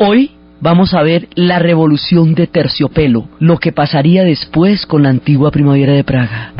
Hoy vamos a ver la revolución de Terciopelo, lo que pasaría después con la antigua primavera de Praga.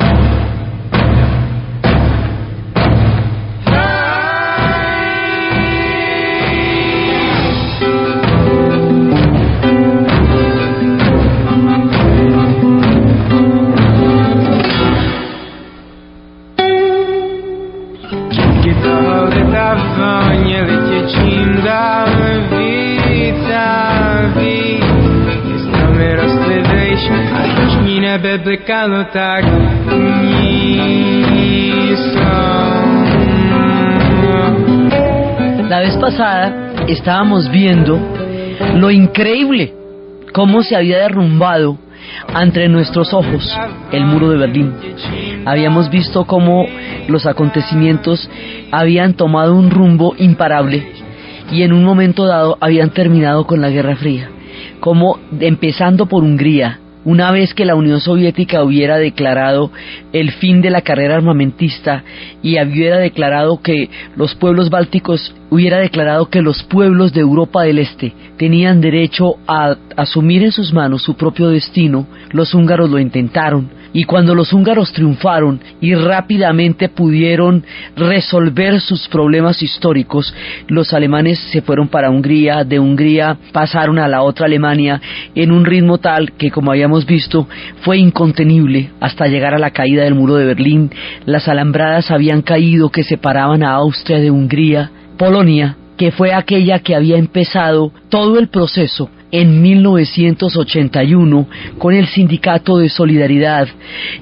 La vez pasada estábamos viendo lo increíble, cómo se había derrumbado ante nuestros ojos el muro de Berlín. Habíamos visto cómo los acontecimientos habían tomado un rumbo imparable y en un momento dado habían terminado con la Guerra Fría, como empezando por Hungría. Una vez que la Unión Soviética hubiera declarado el fin de la carrera armamentista y hubiera declarado que los pueblos bálticos, hubiera declarado que los pueblos de Europa del Este tenían derecho a asumir en sus manos su propio destino, los húngaros lo intentaron. Y cuando los húngaros triunfaron y rápidamente pudieron resolver sus problemas históricos, los alemanes se fueron para Hungría, de Hungría pasaron a la otra Alemania en un ritmo tal que, como habíamos visto, fue incontenible hasta llegar a la caída del muro de Berlín. Las alambradas habían caído que separaban a Austria de Hungría. Polonia, que fue aquella que había empezado todo el proceso en 1981 con el Sindicato de Solidaridad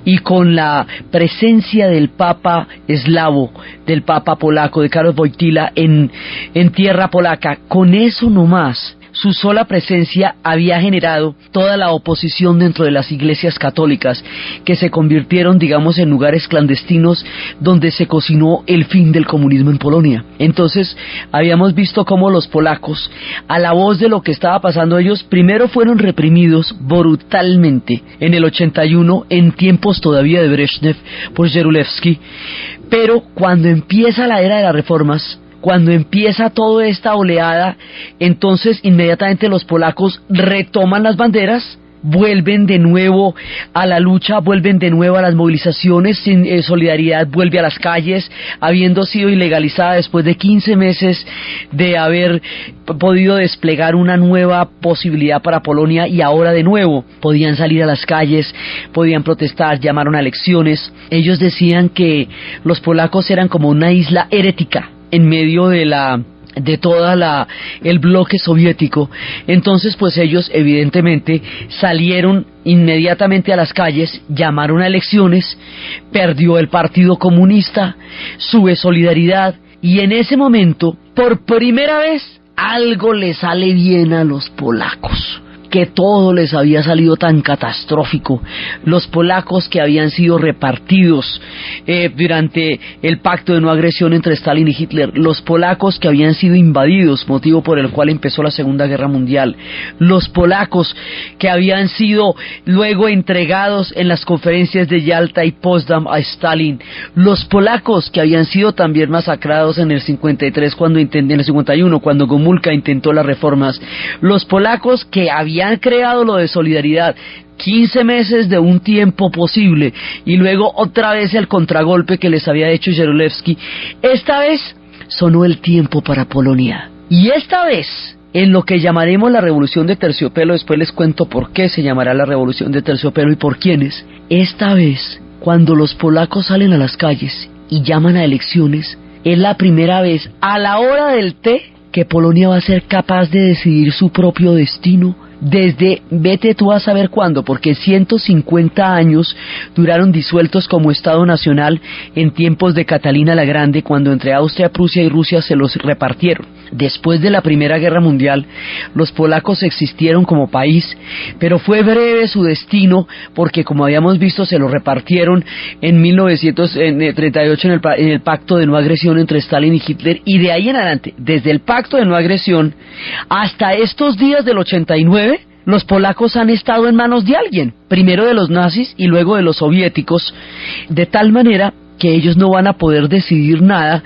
y con la presencia del Papa eslavo, del Papa polaco, de Karol Wojtyła en tierra polaca. Con eso nomás, su sola presencia había generado toda la oposición dentro de las iglesias católicas, que se convirtieron, digamos, en lugares clandestinos donde se cocinó el fin del comunismo en Polonia. Entonces, habíamos visto cómo los polacos, a la voz de lo que estaba pasando ellos, primero fueron reprimidos brutalmente en el 81, en tiempos todavía de Brezhnev, por Jaruzelski, pero cuando empieza la era de las reformas, cuando empieza toda esta oleada, entonces inmediatamente los polacos retoman las banderas, vuelven de nuevo a la lucha, vuelven de nuevo a las movilizaciones. Solidaridad vuelve a las calles, habiendo sido ilegalizada después de 15 meses de haber podido desplegar una nueva posibilidad para Polonia, y ahora de nuevo podían salir a las calles, podían protestar, llamaron a elecciones. Ellos decían que los polacos eran como una isla herética en medio de toda el bloque soviético. Entonces pues ellos evidentemente salieron inmediatamente a las calles, llamaron a elecciones, perdió el Partido Comunista, sube Solidaridad, y en ese momento, por primera vez, algo le sale bien a los polacos, que todo les había salido tan catastrófico. Los polacos que habían sido repartidos durante el pacto de no agresión entre Stalin y Hitler, los polacos que habían sido invadidos, motivo por el cual empezó la Segunda Guerra Mundial, los polacos que habían sido luego entregados en las conferencias de Yalta y Potsdam a Stalin, los polacos que habían sido también masacrados en el 53 en el 51 cuando Gomulka intentó las reformas, los polacos que habían creado lo de Solidaridad, 15 meses de un tiempo posible, y luego otra vez el contragolpe que les había hecho Jaruzelski. Esta vez sonó el tiempo para Polonia, y esta vez en lo que llamaremos la Revolución de Terciopelo. Después les cuento por qué se llamará la Revolución de Terciopelo y por quiénes. Esta vez, cuando los polacos salen a las calles y llaman a elecciones, es la primera vez a la hora del té que Polonia va a ser capaz de decidir su propio destino. Desde, vete tú a saber cuándo, porque 150 años duraron disueltos como Estado Nacional en tiempos de Catalina la Grande, cuando entre Austria, Prusia y Rusia se los repartieron. Después de la Primera Guerra Mundial, los polacos existieron como país, pero fue breve su destino, porque como habíamos visto, se lo repartieron en 1938 en el pacto de no agresión entre Stalin y Hitler, y de ahí en adelante, desde el pacto de no agresión hasta estos días del 89, los polacos han estado en manos de alguien, primero de los nazis y luego de los soviéticos, de tal manera que ellos no van a poder decidir nada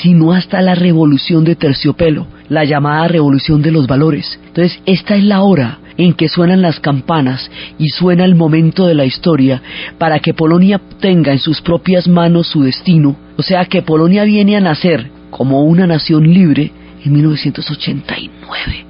sino hasta la Revolución de Terciopelo. la llamada revolución de los valores. Entonces, esta es la hora en que suenan las campanas y suena el momento de la historia para que Polonia tenga en sus propias manos su destino. O sea que Polonia viene a nacer como una nación libre en 1989.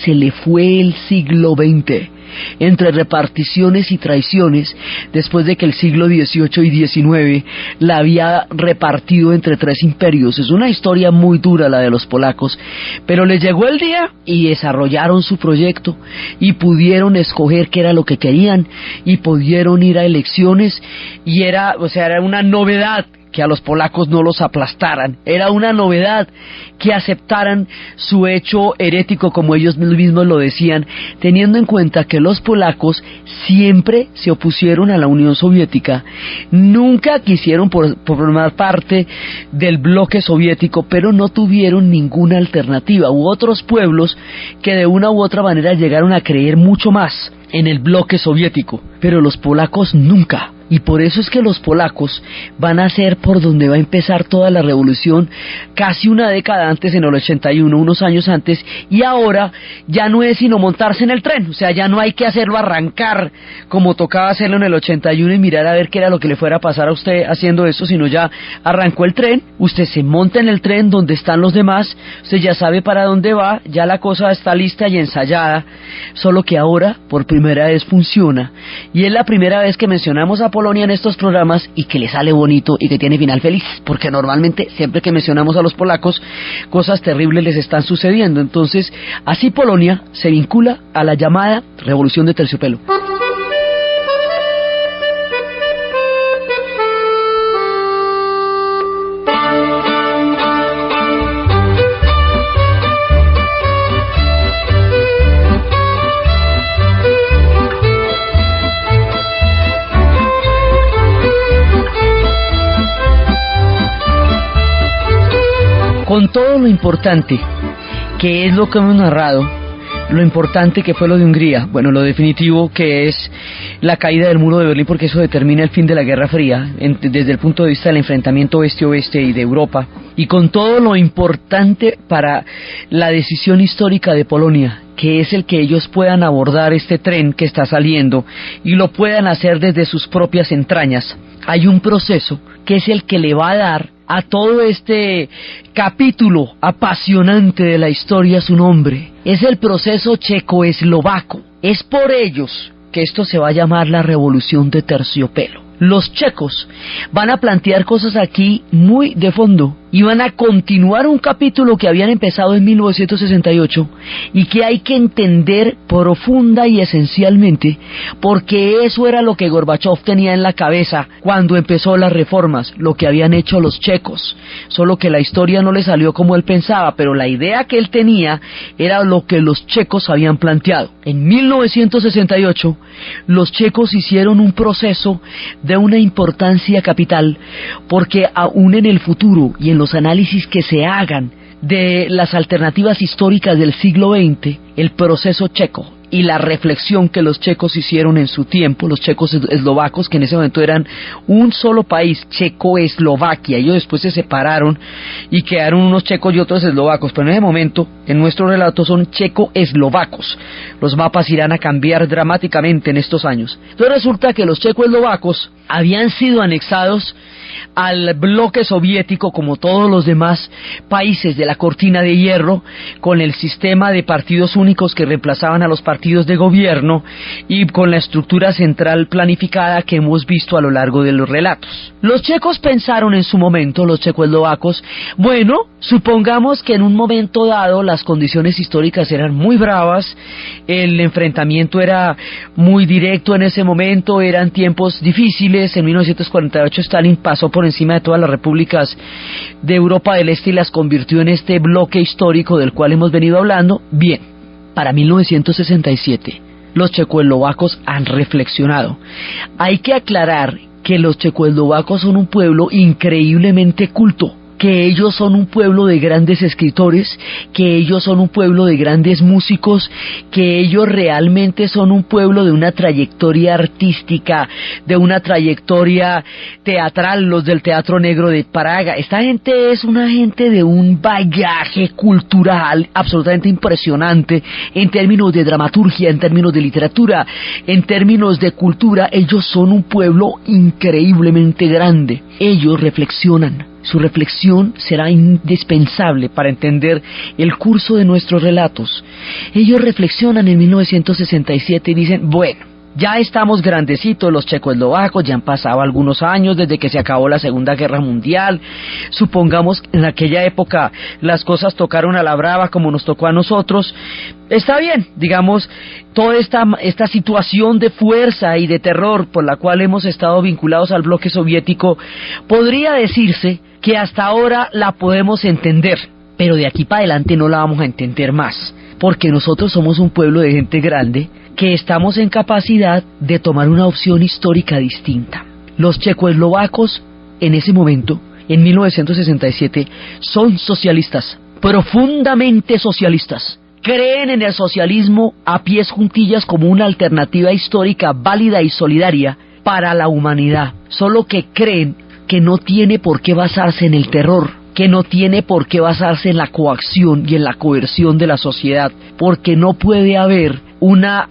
Se le fue el siglo XX entre reparticiones y traiciones, después de que el siglo XVIII y XIX la había repartido entre 3 imperios. Es una historia muy dura la de los polacos, pero les llegó el día y desarrollaron su proyecto y pudieron escoger qué era lo que querían y pudieron ir a elecciones y era una novedad que a los polacos no los aplastaran, era una novedad que aceptaran su hecho herético, como ellos mismos lo decían, teniendo en cuenta que los polacos siempre se opusieron a la Unión Soviética, nunca quisieron formar parte del bloque soviético, pero no tuvieron ninguna alternativa. Hubo otros pueblos que de una u otra manera llegaron a creer mucho más en el bloque soviético, pero los polacos nunca. Y por eso es que los polacos van a ser por donde va a empezar toda la revolución, casi una década antes, en el 81, unos años antes, y ahora ya no es sino montarse en el tren, o sea, ya no hay que hacerlo arrancar como tocaba hacerlo en el 81 y mirar a ver qué era lo que le fuera a pasar a usted haciendo eso, sino ya arrancó el tren, usted se monta en el tren donde están los demás, usted ya sabe para dónde va, ya la cosa está lista y ensayada, solo que ahora por primera vez funciona, y es la primera vez que mencionamos a Polonia en estos programas y que le sale bonito y que tiene final feliz, porque normalmente siempre que mencionamos a los polacos cosas terribles les están sucediendo. Entonces así Polonia se vincula a la llamada Revolución de Terciopelo. Con todo lo importante que es lo que hemos narrado, lo importante que fue lo de Hungría, bueno, lo definitivo que es la caída del muro de Berlín, porque eso determina el fin de la Guerra Fría, desde el punto de vista del enfrentamiento oeste-oeste y de Europa, y con todo lo importante para la decisión histórica de Polonia, que es el que ellos puedan abordar este tren que está saliendo y lo puedan hacer desde sus propias entrañas. Hay un proceso que es el que le va a dar a todo este capítulo apasionante de la historia su nombre. Es el proceso checo-eslovaco. Es por ellos que esto se va a llamar la Revolución de Terciopelo. Los checos van a plantear cosas aquí muy de fondo y van a continuar un capítulo que habían empezado en 1968 y que hay que entender profunda y esencialmente, porque eso era lo que Gorbachov tenía en la cabeza cuando empezó las reformas, lo que habían hecho los checos, solo que la historia no le salió como él pensaba, pero la idea que él tenía era lo que los checos habían planteado. En 1968 los checos hicieron un proceso de una importancia capital, porque aún en el futuro y en los análisis que se hagan de las alternativas históricas del siglo XX, el proceso checo y la reflexión que los checos hicieron en su tiempo, los checos eslovacos, que en ese momento eran un solo país, Checoslovaquia, ellos después se separaron y quedaron unos checos y otros eslovacos, pero en ese momento, en nuestro relato, son checo-eslovacos. Los mapas irán a cambiar dramáticamente en estos años. Entonces resulta que los checo-eslovacos habían sido anexados al bloque soviético como todos los demás países de la cortina de hierro, con el sistema de partidos únicos que reemplazaban a los partidos de gobierno y con la estructura central planificada que hemos visto a lo largo de los relatos. Los checos pensaron en su momento, los checoslovacos, bueno, supongamos que en un momento dado las condiciones históricas eran muy bravas, el enfrentamiento era muy directo en ese momento, eran tiempos difíciles. En 1948 Stalin pasó por encima de todas las repúblicas de Europa del Este y las convirtió en este bloque histórico del cual hemos venido hablando. Bien, para 1967 los checoslovacos han reflexionado. Hay que aclarar que los checoslovacos son un pueblo increíblemente culto, que ellos son un pueblo de grandes escritores, que ellos son un pueblo de grandes músicos, que ellos realmente son un pueblo de una trayectoria artística, de una trayectoria teatral, los del Teatro Negro de Praga. Esta gente es una gente de un bagaje cultural absolutamente impresionante en términos de dramaturgia, en términos de literatura, en términos de cultura. Ellos son un pueblo increíblemente grande. Ellos reflexionan. Su reflexión será indispensable para entender el curso de nuestros relatos. Ellos reflexionan en 1967 y dicen, bueno, ya estamos grandecitos los checoslovacos, ya han pasado algunos años desde que se acabó la Segunda Guerra Mundial. Supongamos que en aquella época las cosas tocaron a la brava como nos tocó a nosotros. Está bien, digamos, toda esta situación de fuerza y de terror por la cual hemos estado vinculados al bloque soviético, podría decirse que hasta ahora la podemos entender, pero de aquí para adelante no la vamos a entender más, porque nosotros somos un pueblo de gente grande que estamos en capacidad de tomar una opción histórica distinta. Los checoslovacos en ese momento, en 1967, son socialistas, profundamente socialistas. Creen en el socialismo a pies juntillas como una alternativa histórica válida y solidaria para la humanidad, solo que creen que no tiene por qué basarse en el terror, que no tiene por qué basarse en la coacción y en la coerción de la sociedad, porque no puede haber una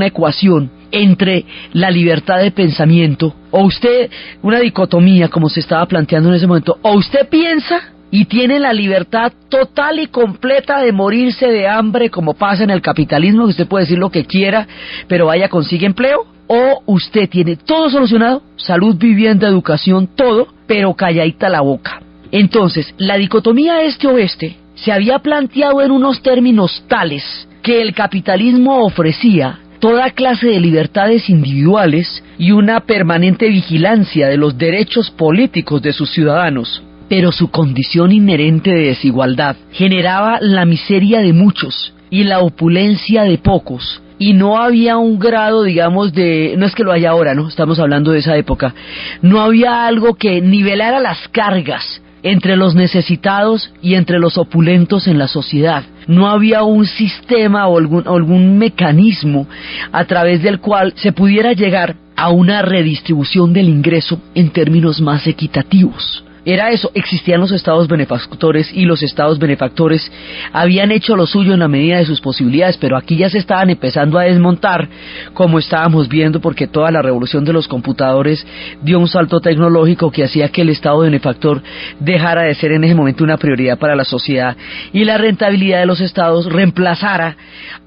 ecuación entre la libertad de pensamiento, o usted, una dicotomía como se estaba planteando en ese momento, o usted piensa y tiene la libertad total y completa de morirse de hambre como pasa en el capitalismo, que usted puede decir lo que quiera, pero vaya, consigue empleo, o usted tiene todo solucionado, salud, vivienda, educación, todo, pero calladita la boca. Entonces, la dicotomía este-oeste se había planteado en unos términos tales que el capitalismo ofrecía toda clase de libertades individuales y una permanente vigilancia de los derechos políticos de sus ciudadanos, pero su condición inherente de desigualdad generaba la miseria de muchos y la opulencia de pocos, y no había un grado, digamos, no es que lo haya ahora, no, estamos hablando de esa época, no había algo que nivelara las cargas entre los necesitados y entre los opulentos en la sociedad. No había un sistema o algún mecanismo a través del cual se pudiera llegar a una redistribución del ingreso en términos más equitativos. Era eso, existían los estados benefactores y los estados benefactores habían hecho lo suyo en la medida de sus posibilidades, pero aquí ya se estaban empezando a desmontar, como estábamos viendo, porque toda la revolución de los computadores dio un salto tecnológico que hacía que el estado benefactor dejara de ser en ese momento una prioridad para la sociedad y la rentabilidad de los estados reemplazara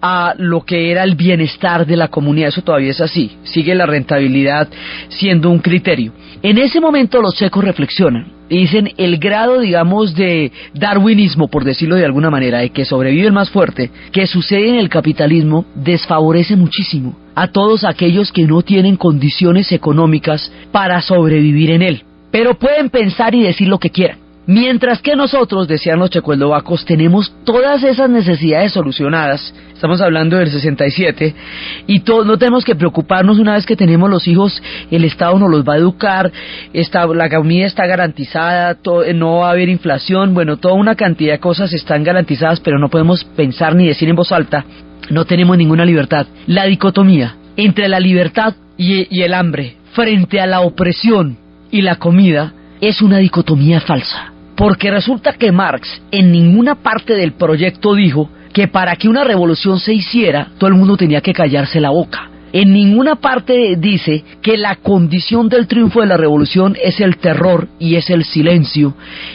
a lo que era el bienestar de la comunidad. Eso todavía es así, sigue la rentabilidad siendo un criterio. En ese momento los checos reflexionan y dicen el grado, digamos, de darwinismo, por decirlo de alguna manera, de que sobrevive el más fuerte, que sucede en el capitalismo, desfavorece muchísimo a todos aquellos que no tienen condiciones económicas para sobrevivir en él. Pero pueden pensar y decir lo que quieran. Mientras que nosotros, decían los checoslovacos, tenemos todas esas necesidades solucionadas, estamos hablando del 67, y no tenemos que preocuparnos una vez que tenemos los hijos, el Estado nos los va a educar, la comida está garantizada, no va a haber inflación, bueno, toda una cantidad de cosas están garantizadas, pero no podemos pensar ni decir en voz alta, no tenemos ninguna libertad. La dicotomía entre la libertad y el hambre frente a la opresión y la comida es una dicotomía falsa. Porque resulta que Marx en ninguna parte del proyecto dijo que para que una revolución se hiciera, todo el mundo tenía que callarse la boca. En ninguna parte dice que la condición del triunfo de la revolución es el terror y es el silencio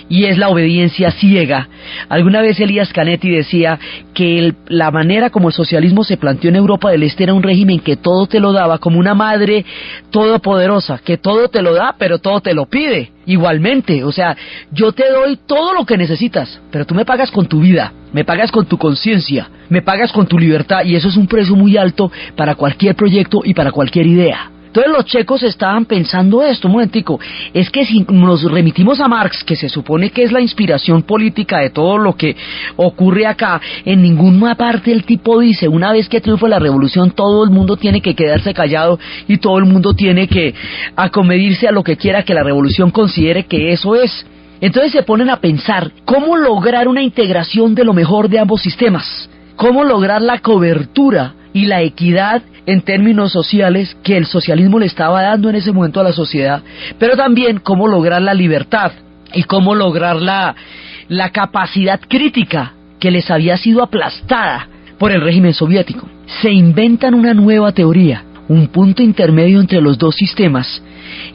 y es la obediencia ciega. Alguna vez Elías Canetti decía que la manera como el socialismo se planteó en Europa del Este era un régimen que todo te lo daba, como una madre todopoderosa, que todo te lo da pero todo te lo pide. Igualmente, o sea, yo te doy todo lo que necesitas, pero tú me pagas con tu vida, me pagas con tu conciencia, me pagas con tu libertad, y eso es un precio muy alto para cualquier proyecto y para cualquier idea. Entonces los checos estaban pensando esto, un momentico, es que si nos remitimos a Marx, que se supone que es la inspiración política de todo lo que ocurre acá, en ninguna parte el tipo dice, una vez que triunfa la revolución todo el mundo tiene que quedarse callado y todo el mundo tiene que acomedirse a lo que quiera que la revolución considere que eso es. Entonces se ponen a pensar cómo lograr una integración de lo mejor de ambos sistemas, cómo lograr la cobertura y la equidad en términos sociales que el socialismo le estaba dando en ese momento a la sociedad, pero también cómo lograr la libertad y cómo lograr la capacidad crítica que les había sido aplastada por el régimen soviético. Se inventan una nueva teoría, un punto intermedio entre los dos sistemas.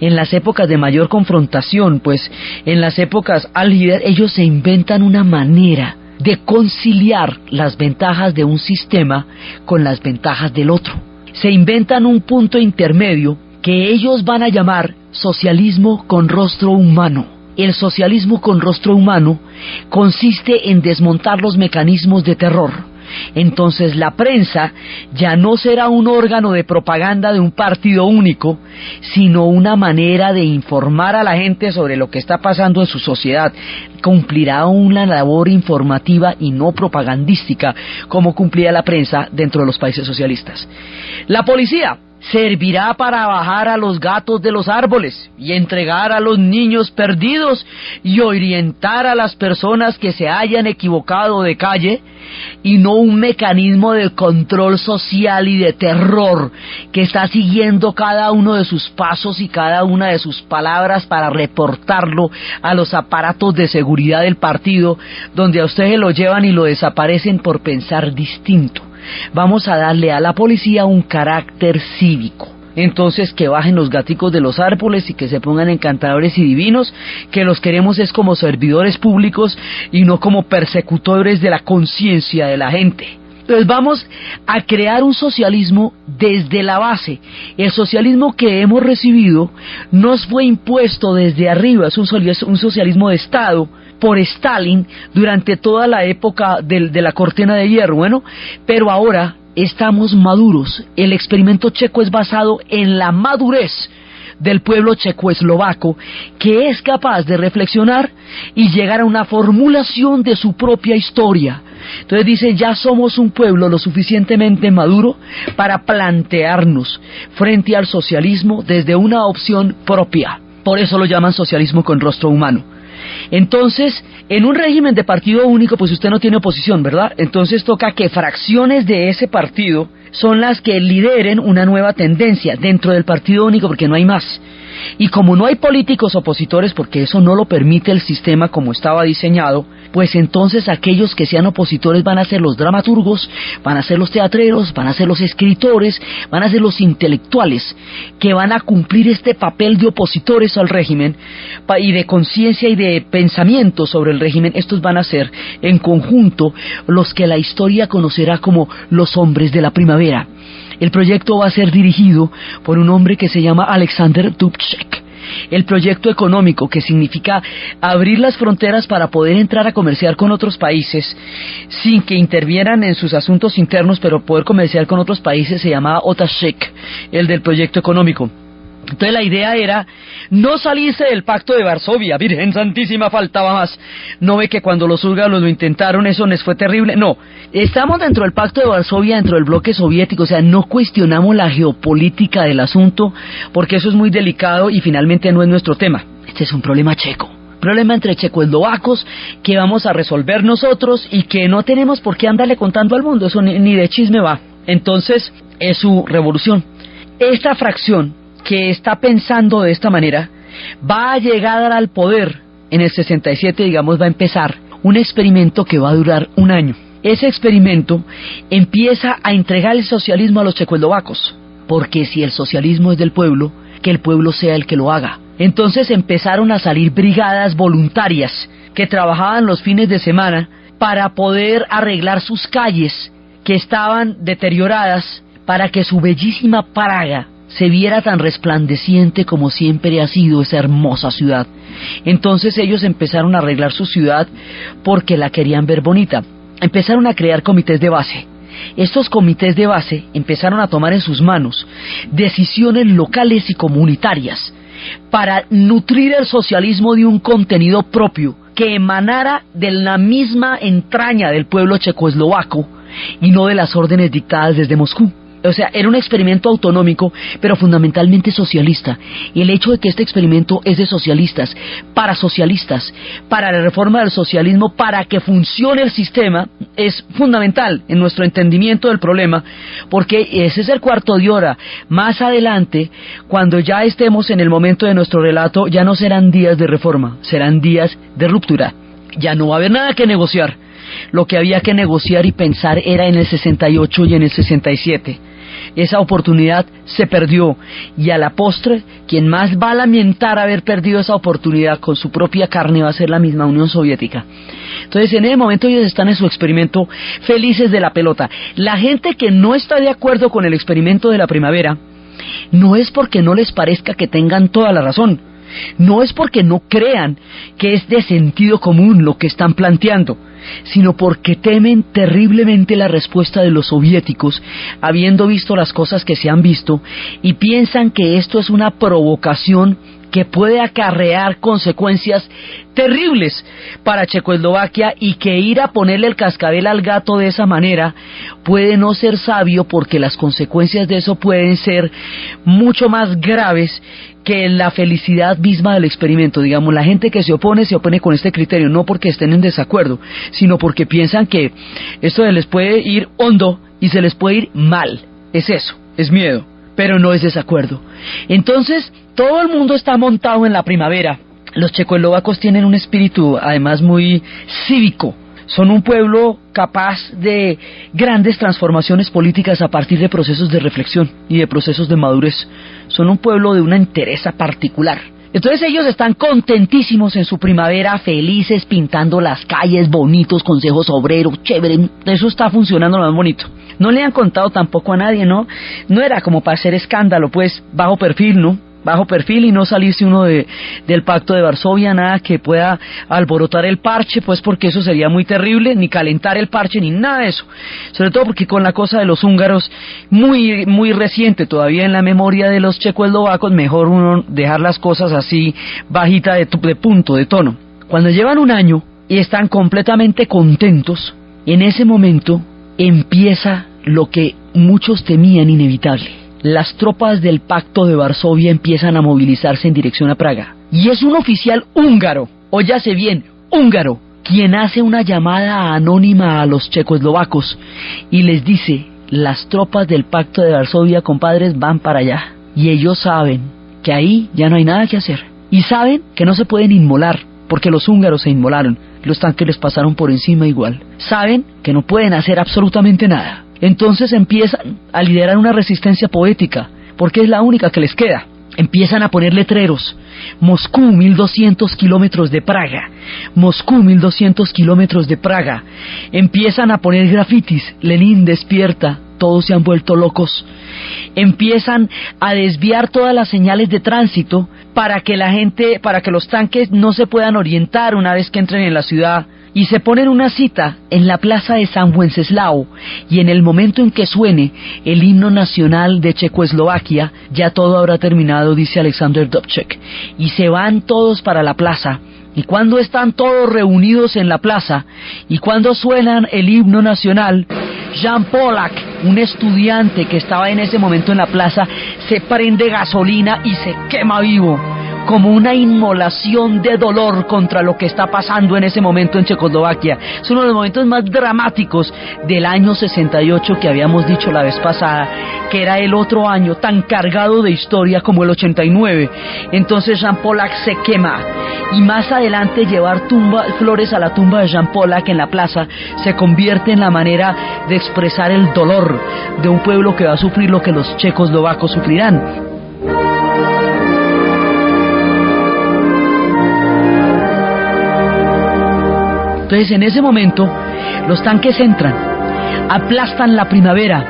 En las épocas de mayor confrontación, pues en las épocas álgidas, ellos se inventan una manera de conciliar las ventajas de un sistema con las ventajas del otro. Se inventan un punto intermedio que ellos van a llamar socialismo con rostro humano. El socialismo con rostro humano consiste en desmontar los mecanismos de terror. Entonces la prensa ya no será un órgano de propaganda de un partido único, sino una manera de informar a la gente sobre lo que está pasando en su sociedad. Cumplirá una labor informativa y no propagandística, como cumplía la prensa dentro de los países socialistas. La policía servirá para bajar a los gatos de los árboles y entregar a los niños perdidos y orientar a las personas que se hayan equivocado de calle, y no un mecanismo de control social y de terror que está siguiendo cada uno de sus pasos y cada una de sus palabras para reportarlo a los aparatos de seguridad del partido, donde a usted se lo llevan y lo desaparecen por pensar distinto. Vamos a darle a la policía un carácter cívico. Entonces que bajen los gaticos de los árboles y que se pongan encantadores y divinos, que los queremos es como servidores públicos y no como persecutores de la conciencia de la gente. Entonces vamos a crear un socialismo desde la base. El socialismo que hemos recibido nos fue impuesto desde arriba, es un socialismo de Estado por Stalin durante toda la época de la cortina de hierro. Bueno, pero ahora estamos maduros. El experimento checo es basado en la madurez del pueblo checoslovaco, que es capaz de reflexionar y llegar a una formulación de su propia historia. Entonces dice, ya somos un pueblo lo suficientemente maduro para plantearnos frente al socialismo desde una opción propia. Por eso lo llaman socialismo con rostro humano. Entonces, en un régimen de partido único, pues usted no tiene oposición, ¿verdad? Entonces toca que fracciones de ese partido son las que lideren una nueva tendencia dentro del partido único, porque no hay más. Y como no hay políticos opositores, porque eso no lo permite el sistema como estaba diseñado, pues entonces aquellos que sean opositores van a ser los dramaturgos, van a ser los teatreros, van a ser los escritores, van a ser los intelectuales, que van a cumplir este papel de opositores al régimen, y de conciencia y de pensamiento sobre el régimen. Estos van a ser en conjunto los que la historia conocerá como los hombres de la primavera. El proyecto va a ser dirigido por un hombre que se llama Alexander Dubček. El proyecto económico, que significa abrir las fronteras para poder entrar a comerciar con otros países sin que intervieran en sus asuntos internos, pero poder comerciar con otros países, se llamaba Otashek, el del proyecto económico. Entonces la idea era no salirse del Pacto de Varsovia. Virgen Santísima, faltaba más. ¿No ve que cuando los húngaros lo intentaron eso les fue terrible? No, estamos dentro del Pacto de Varsovia, dentro del bloque soviético, o sea, no cuestionamos la geopolítica del asunto, porque eso es muy delicado y finalmente no es nuestro tema. Este es un problema checo, problema entre checoslovacos que vamos a resolver nosotros y que no tenemos por qué andarle contando al mundo, eso ni de chisme va. Entonces es su revolución. Esta fracción que está pensando de esta manera va a llegar al poder en el 67, digamos, va a empezar un experimento que va a durar un año. Ese experimento empieza a entregar el socialismo a los checoslovacos, porque si el socialismo es del pueblo, que el pueblo sea el que lo haga. Entonces empezaron a salir brigadas voluntarias que trabajaban los fines de semana para poder arreglar sus calles que estaban deterioradas, para que su bellísima Praga se viera tan resplandeciente como siempre ha sido esa hermosa ciudad. Entonces ellos empezaron a arreglar su ciudad porque la querían ver bonita. Empezaron a crear comités de base. Estos comités de base empezaron a tomar en sus manos decisiones locales y comunitarias para nutrir el socialismo de un contenido propio que emanara de la misma entraña del pueblo checoslovaco y no de las órdenes dictadas desde Moscú. O sea, era un experimento autonómico, pero fundamentalmente socialista. Y el hecho de que este experimento es de socialistas, para la reforma del socialismo, para que funcione el sistema, es fundamental en nuestro entendimiento del problema, porque ese es el cuarto de hora. Más adelante, cuando ya estemos en el momento de nuestro relato, ya no serán días de reforma, serán días de ruptura. Ya no va a haber nada que negociar. Lo que había que negociar y pensar era en el 68 y en el 67. Esa oportunidad se perdió, y a la postre, quien más va a lamentar haber perdido esa oportunidad con su propia carne va a ser la misma Unión Soviética. Entonces, en ese momento ellos están en su experimento felices de la pelota. La gente que no está de acuerdo con el experimento de la primavera, no es porque no les parezca que tengan toda la razón, no es porque no crean que es de sentido común lo que están planteando, sino porque temen terriblemente la respuesta de los soviéticos, habiendo visto las cosas que se han visto, y piensan que esto es una provocación que puede acarrear consecuencias terribles para Checoslovaquia, y que ir a ponerle el cascabel al gato de esa manera puede no ser sabio, porque las consecuencias de eso pueden ser mucho más graves que la felicidad misma del experimento. Digamos, la gente que se opone con este criterio, no porque estén en desacuerdo, sino porque piensan que esto les puede ir hondo y se les puede ir mal. Es eso, es miedo, pero no es desacuerdo. Entonces, todo el mundo está montado en la primavera. Los checoslovacos tienen un espíritu, además, muy cívico. Son un pueblo capaz de grandes transformaciones políticas a partir de procesos de reflexión y de procesos de madurez. Son un pueblo de una entereza particular. Entonces ellos están contentísimos en su primavera, felices, pintando las calles, bonitos, consejos obreros, chévere. Eso está funcionando lo más bonito. No le han contado tampoco a nadie, ¿no? No era como para hacer escándalo, pues, bajo perfil, ¿no? Bajo perfil, y no salirse uno del Pacto de Varsovia, nada que pueda alborotar el parche, pues, porque eso sería muy terrible, ni calentar el parche, ni nada de eso. Sobre todo porque con la cosa de los húngaros, muy, muy reciente todavía en la memoria de los checoslovacos, mejor uno dejar las cosas así, bajita de punto, de tono. Cuando llevan un año y están completamente contentos, en ese momento empieza lo que muchos temían inevitable. Las tropas del Pacto de Varsovia empiezan a movilizarse en dirección a Praga. Y es un oficial húngaro, óyase bien, húngaro, quien hace una llamada anónima a los checoslovacos y les dice: las tropas del Pacto de Varsovia, compadres, van para allá. Y ellos saben que ahí ya no hay nada que hacer. Y saben que no se pueden inmolar, porque los húngaros se inmolaron, los tanques les pasaron por encima igual. Saben que no pueden hacer absolutamente nada. Entonces empiezan a liderar una resistencia poética, porque es la única que les queda. Empiezan a poner letreros: Moscú, 1200 kilómetros de Praga, Moscú, 1200 kilómetros de Praga. Empiezan a poner grafitis: Lenin despierta, todos se han vuelto locos. Empiezan a desviar todas las señales de tránsito para que los tanques no se puedan orientar una vez que entren en la ciudad. Y se ponen una cita en la plaza de San Wenceslao, y en el momento en que suene el himno nacional de Checoslovaquia, ya todo habrá terminado, dice Alexander Dubček. Y se van todos para la plaza, y cuando están todos reunidos en la plaza, y cuando suenan el himno nacional, Jan Polak, un estudiante que estaba en ese momento en la plaza, se prende gasolina y se quema vivo, como una inmolación de dolor contra lo que está pasando en ese momento en Checoslovaquia. Es uno de los momentos más dramáticos del año 68, que habíamos dicho la vez pasada, que era el otro año tan cargado de historia como el 89. Entonces Jan Polak se quema, y más adelante llevar flores a la tumba de Jan Polak en la plaza se convierte en la manera de expresar el dolor de un pueblo que va a sufrir lo que los checoslovacos sufrirán. Entonces, en ese momento, los tanques entran, aplastan la primavera,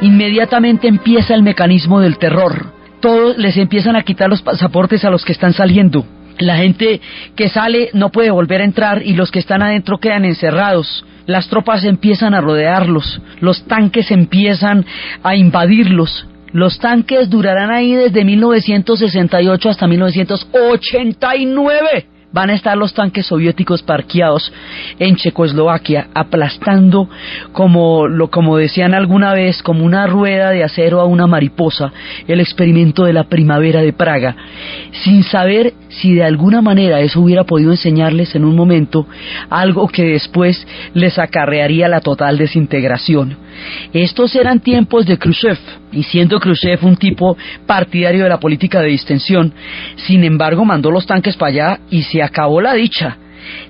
inmediatamente empieza el mecanismo del terror. Todos les empiezan a quitar los pasaportes a los que están saliendo. La gente que sale no puede volver a entrar, y los que están adentro quedan encerrados. Las tropas empiezan a rodearlos, los tanques empiezan a invadirlos. Los tanques durarán ahí desde 1968 hasta 1989. van a estar los tanques soviéticos parqueados en Checoslovaquia, aplastando como decían alguna vez, como una rueda de acero a una mariposa, el experimento de la primavera de Praga, sin saber si de alguna manera eso hubiera podido enseñarles en un momento algo que después les acarrearía la total desintegración. Estos eran tiempos de Khrushchev, y siendo Khrushchev un tipo partidario de la política de distensión, sin embargo mandó los tanques para allá y se acabó la dicha.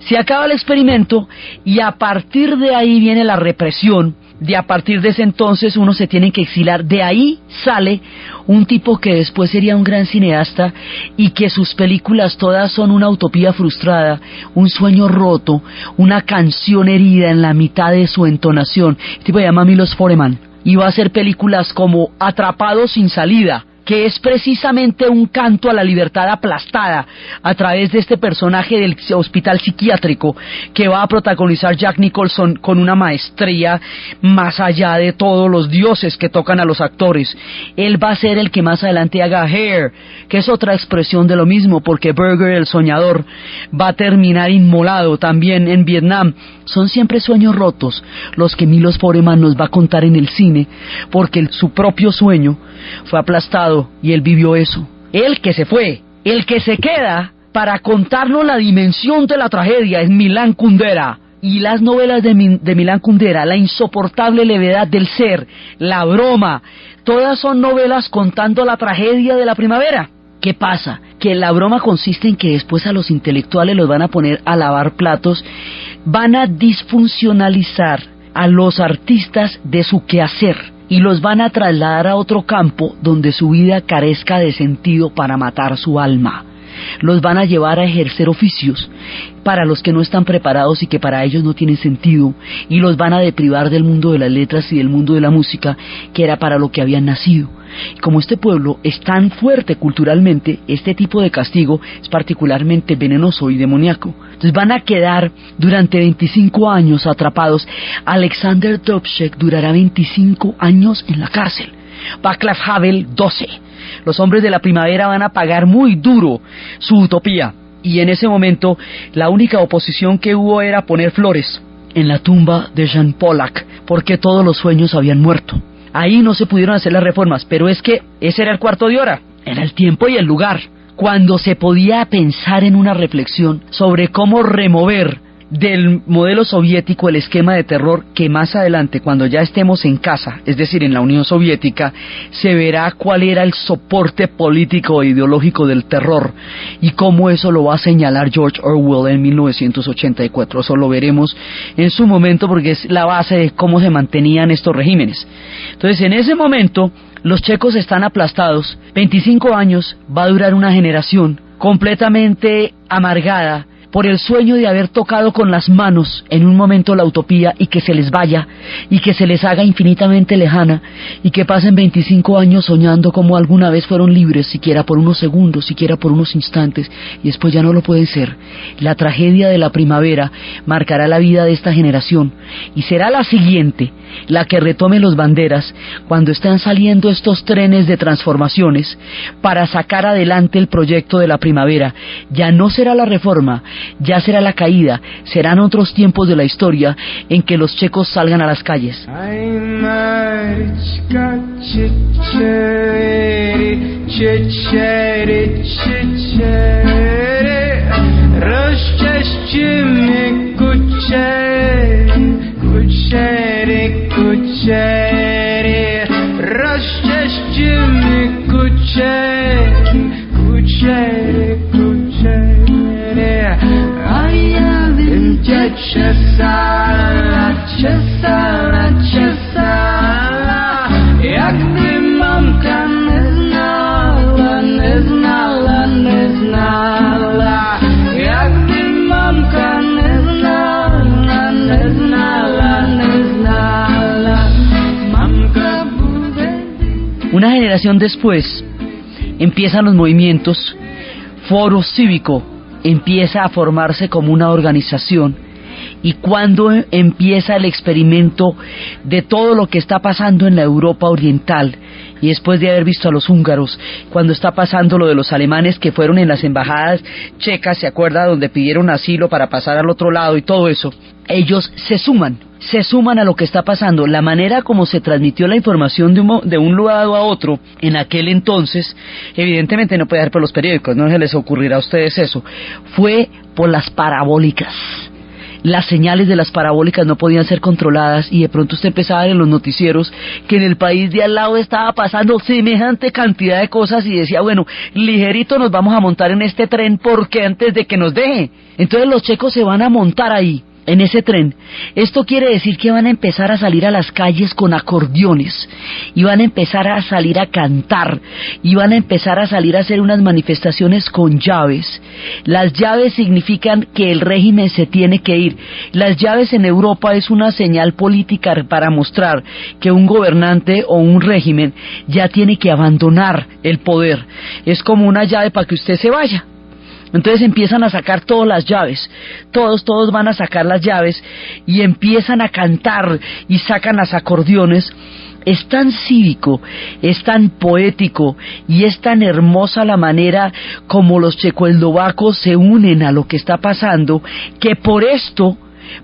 Se acaba el experimento y a partir de ahí viene la represión. A partir de ese entonces uno se tiene que exilar. De ahí sale un tipo que después sería un gran cineasta y que sus películas todas son una utopía frustrada, un sueño roto, una canción herida en la mitad de su entonación. El tipo se llama Milos Forman y va a hacer películas como Atrapado sin salida, que es precisamente un canto a la libertad aplastada a través de este personaje del hospital psiquiátrico que va a protagonizar Jack Nicholson con una maestría más allá de todos los dioses que tocan a los actores. Él va a ser el que más adelante haga Hair, que es otra expresión de lo mismo, porque Berger, el soñador, va a terminar inmolado también en Vietnam. Son siempre sueños rotos los que Milos Forman nos va a contar en el cine, porque su propio sueño fue aplastado y él vivió eso. El que se fue, el que se queda para contarnos la dimensión de la tragedia es Milan Kundera. Y las novelas de Milan Kundera, la insoportable levedad del ser, la broma, todas son novelas contando la tragedia de la primavera. ¿Qué pasa? Que la broma consiste en que después a los intelectuales los van a poner a lavar platos, van a disfuncionalizar a los artistas de su quehacer y los van a trasladar a otro campo donde su vida carezca de sentido para matar su alma. Los van a llevar a ejercer oficios para los que no están preparados y que para ellos no tienen sentido, y los van a deprivar del mundo de las letras y del mundo de la música, que era para lo que habían nacido. Y como este pueblo es tan fuerte culturalmente, este tipo de castigo es particularmente venenoso y demoníaco. Entonces van a quedar durante 25 años atrapados. Alexander Dubček durará 25 años en la cárcel. Václav Havel 12. Los hombres de la primavera van a pagar muy duro su utopía, y en ese momento la única oposición que hubo era poner flores en la tumba de Jean Pollack, porque todos los sueños habían muerto. Ahí no se pudieron hacer las reformas, pero es que ese era el cuarto de hora, era el tiempo y el lugar, cuando se podía pensar en una reflexión sobre cómo remover del modelo soviético el esquema de terror, que más adelante, cuando ya estemos en casa, es decir, en la Unión Soviética, se verá cuál era el soporte político e ideológico del terror y cómo eso lo va a señalar George Orwell en 1984. Eso lo veremos en su momento, porque es la base de cómo se mantenían estos regímenes. Entonces, en ese momento, los checos están aplastados. 25 años va a durar una generación completamente amargada por el sueño de haber tocado con las manos en un momento la utopía y que se les vaya y que se les haga infinitamente lejana y que pasen 25 años soñando como alguna vez fueron libres, siquiera por unos segundos, siquiera por unos instantes, y después ya no lo pueden ser. La tragedia de la primavera marcará la vida de esta generación y será la siguiente la que retome los banderas cuando están saliendo estos trenes de transformaciones para sacar adelante el proyecto de la primavera. Ya no será la reforma, ya será la caída, serán otros tiempos de la historia en que los checos salgan a las calles. Una generación después empiezan los movimientos, Foro Cívico empieza a formarse como una organización, y cuando empieza el experimento de todo lo que está pasando en la Europa oriental y después de haber visto a los húngaros, cuando está pasando lo de los alemanes que fueron en las embajadas checas, ¿se acuerda? Donde pidieron asilo para pasar al otro lado y todo eso, ellos se suman a lo que está pasando. La manera como se transmitió la información de un lado a otro en aquel entonces, evidentemente no puede ser por los periódicos, no se les ocurrirá a ustedes eso, fue por las parabólicas. Las señales de las parabólicas no podían ser controladas y de pronto usted empezaba a ver en los noticieros que en el país de al lado estaba pasando semejante cantidad de cosas y decía, bueno, ligerito nos vamos a montar en este tren porque antes de que nos deje. Entonces los checos se van a montar ahí, en ese tren. Esto quiere decir que van a empezar a salir a las calles con acordeones y van a empezar a salir a cantar y van a empezar a salir a hacer unas manifestaciones con llaves. Las llaves significan que el régimen se tiene que ir. Las llaves en Europa es una señal política para mostrar que un gobernante o un régimen ya tiene que abandonar el poder. Es como una llave para que usted se vaya. Entonces empiezan a sacar todas las llaves, todos van a sacar las llaves y empiezan a cantar y sacan las acordeones. Es tan cívico, es tan poético y es tan hermosa la manera como los checoslovacos se unen a lo que está pasando, que por esto,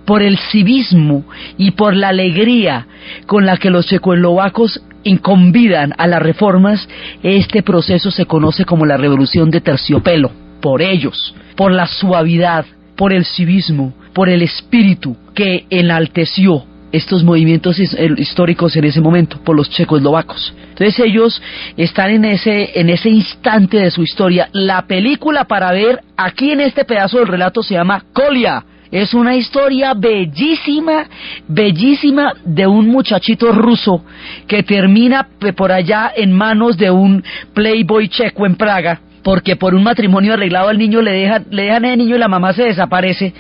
por el civismo y por la alegría con la que los checoslovacos convidan a las reformas, este proceso se conoce como la Revolución de Terciopelo. Por ellos, por la suavidad, por el civismo, por el espíritu que enalteció estos movimientos históricos en ese momento, por los checoslovacos. Entonces ellos están en ese instante de su historia. La película para ver aquí en este pedazo del relato se llama Kolia. Es una historia bellísima, bellísima, de un muchachito ruso que termina por allá en manos de un playboy checo en Praga, porque por un matrimonio arreglado al niño le dejan el niño y la mamá se desaparece,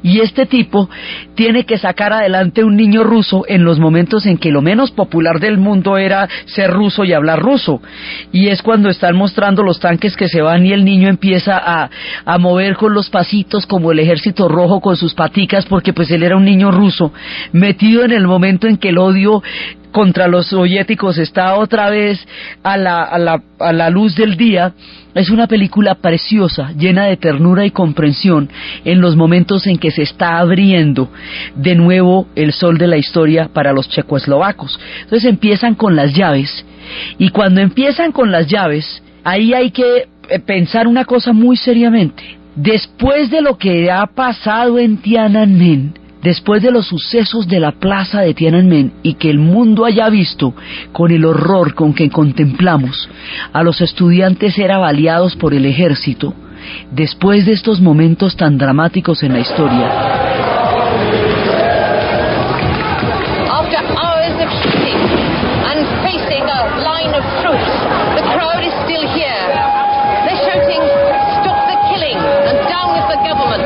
y este tipo tiene que sacar adelante un niño ruso en los momentos en que lo menos popular del mundo era ser ruso y hablar ruso, y es cuando están mostrando los tanques que se van y el niño empieza a mover con los pasitos como el ejército rojo con sus paticas, porque pues él era un niño ruso metido en el momento en que el odio contra los soviéticos está otra vez a la luz del día. Es una película preciosa, llena de ternura y comprensión en los momentos en que se está abriendo de nuevo el sol de la historia para los checoslovacos. Entonces empiezan con las llaves, y cuando empiezan con las llaves, ahí hay que pensar una cosa muy seriamente. Después de lo que ha pasado en Tiananmen, después de los sucesos de la plaza de Tiananmen y que el mundo haya visto con el horror con que contemplamos a los estudiantes ser avaliados por el ejército, después de estos momentos tan dramáticos en la historia, after hours of shooting and facing a line of troops, the crowd is still here. They're shouting, "Stop the killing and down with the government."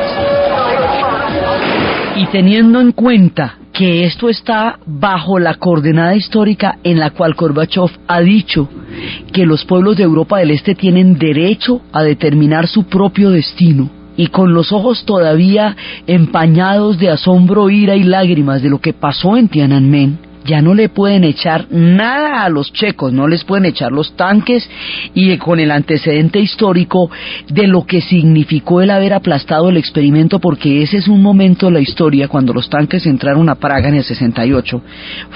y teniendo en cuenta que esto está bajo la coordenada histórica en la cual Gorbachev ha dicho que los pueblos de Europa del Este tienen derecho a determinar su propio destino, y con los ojos todavía empañados de asombro, ira y lágrimas de lo que pasó en Tiananmen, ya no le pueden echar nada a los checos, no les pueden echar los tanques, y con el antecedente histórico de lo que significó el haber aplastado el experimento, porque ese es un momento de la historia. Cuando los tanques entraron a Praga en el 68,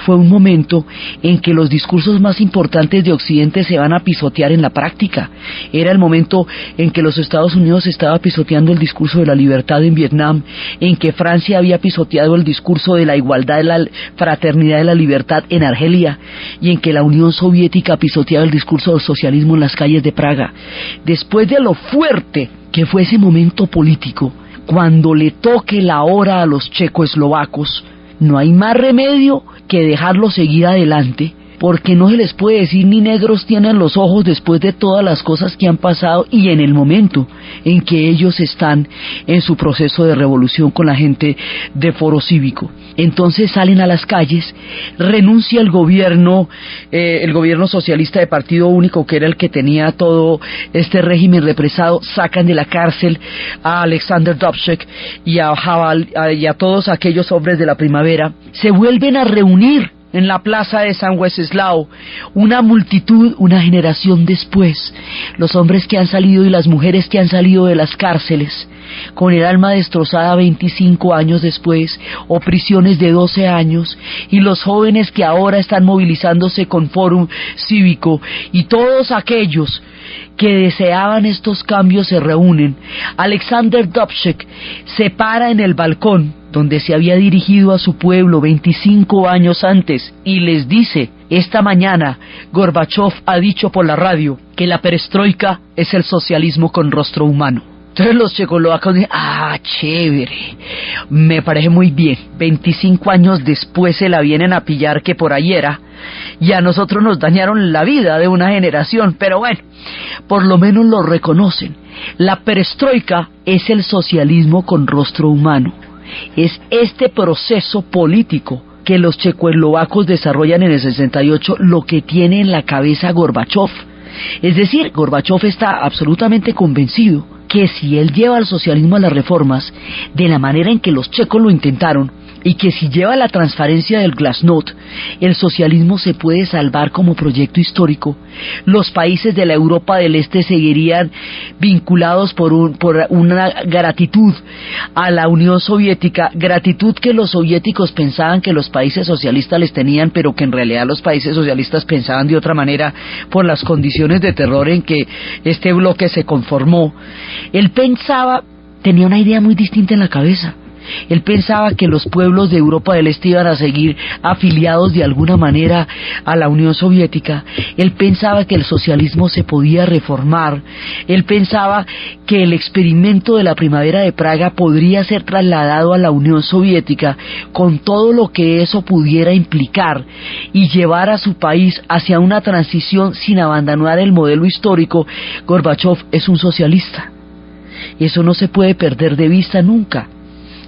fue un momento en que los discursos más importantes de Occidente se van a pisotear en la práctica. Era el momento en que los Estados Unidos estaba pisoteando el discurso de la libertad en Vietnam, en que Francia había pisoteado el discurso de la igualdad, de la fraternidad, de la libertad en Argelia, y en que la Unión Soviética pisoteaba el discurso del socialismo en las calles de Praga. Después de lo fuerte que fue ese momento político, cuando le toque la hora a los checoslovacos, no hay más remedio que dejarlo seguir adelante, porque no se les puede decir ni negros tienen los ojos después de todas las cosas que han pasado y en el momento en que ellos están en su proceso de revolución con la gente de Foro Cívico. Entonces salen a las calles, renuncia el gobierno socialista de partido único, que era el que tenía todo este régimen represado, sacan de la cárcel a Alexander Dubček y a todos aquellos hombres de la primavera, se vuelven a reunir en la plaza de San Wenceslao, una multitud, una generación después, los hombres que han salido y las mujeres que han salido de las cárceles, con el alma destrozada 25 años después, o prisiones de 12 años, y los jóvenes que ahora están movilizándose con Fórum Cívico, y todos aquellos que deseaban estos cambios se reúnen. Alexander Dubček se para en el balcón donde se había dirigido a su pueblo 25 años antes y les dice: esta mañana Gorbachov ha dicho por la radio que la perestroika es el socialismo con rostro humano. Entonces los checoslovacos dicen: chévere, me parece muy bien. 25 años después se la vienen a pillar que por ahí era, y a nosotros nos dañaron la vida de una generación, pero bueno, por lo menos lo reconocen. La perestroika es el socialismo con rostro humano. Es este proceso político que los checoslovacos desarrollan en el 68 lo que tiene en la cabeza Gorbachov. Es decir, Gorbachov está absolutamente convencido que si él lleva al socialismo a las reformas de la manera en que los checos lo intentaron, y que si lleva la transparencia del Glasnost, el socialismo se puede salvar como proyecto histórico. Los países de la Europa del Este seguirían vinculados por una gratitud a la Unión Soviética, gratitud que los soviéticos pensaban que los países socialistas les tenían, pero que en realidad los países socialistas pensaban de otra manera por las condiciones de terror en que este bloque se conformó. Él pensaba, tenía una idea muy distinta en la cabeza. Él pensaba que los pueblos de Europa del Este iban a seguir afiliados de alguna manera a la Unión Soviética. Él pensaba que el socialismo se podía reformar. Él pensaba que el experimento de la Primavera de Praga podría ser trasladado a la Unión Soviética con todo lo que eso pudiera implicar y llevar a su país hacia una transición sin abandonar el modelo histórico. Gorbachov es un socialista. Eso no se puede perder de vista nunca.